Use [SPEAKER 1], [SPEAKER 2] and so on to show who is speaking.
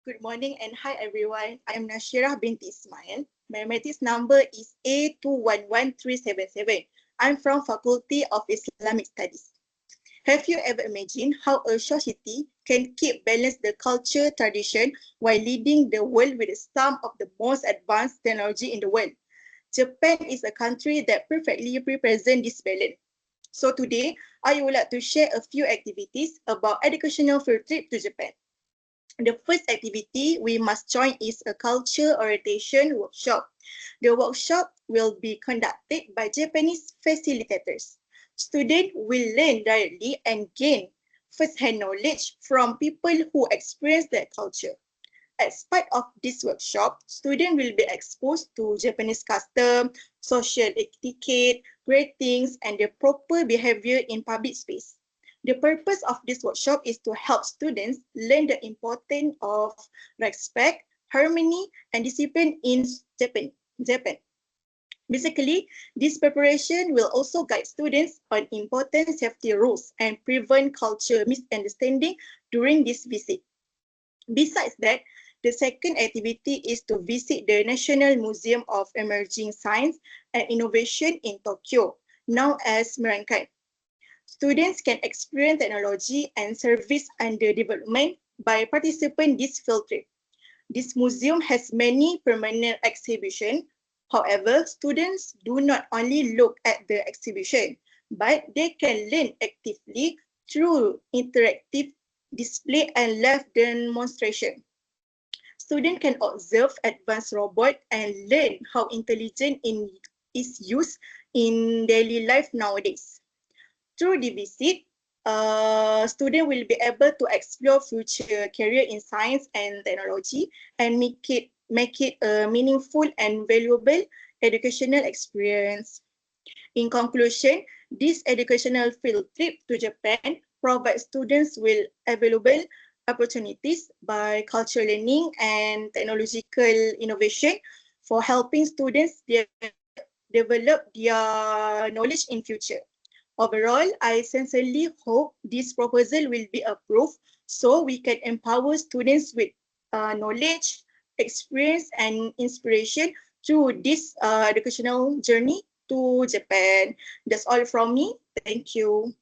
[SPEAKER 1] Good morning and hi everyone. I am Nashirah binti Ismail. My matrix number is A211377. I'm from Faculty of Islamic Studies. Have you ever imagined how a society can keep balance the culture tradition while leading the world with some of the most advanced technology in the world? Japan is a country that perfectly represents this balance. So today, I would like to share a few activities about educational field trip to Japan. The first activity we must join is a culture orientation workshop. The workshop will be conducted by Japanese facilitators. Students will learn directly and gain first-hand knowledge from people who experience their culture. As part of this workshop, students will be exposed to Japanese custom, social etiquette, greetings, and the proper behavior in public space. The purpose of this workshop is to help students learn the importance of respect, harmony, and discipline in Japan. Basically, this preparation will also guide students on important safety rules and prevent culture misunderstanding during this visit. Besides that, the second activity is to visit the National Museum of Emerging Science and Innovation in Tokyo, known as Mirankai. Students can experience technology and service under development by participating in this field trip. This museum has many permanent exhibitions. However, students do not only look at the exhibition, but they can learn actively through interactive display and live demonstration. Students can observe advanced robots and learn how is used in daily life nowadays. Through the visit, students will be able to explore future career in science and technology and make it a meaningful and valuable educational experience. In conclusion, this educational field trip to Japan provides students with available opportunities by cultural learning and technological innovation for helping students develop their knowledge in future. Overall, I sincerely hope this proposal will be approved so we can empower students with knowledge, experience, and inspiration through this educational journey to Japan. That's all from me. Thank you.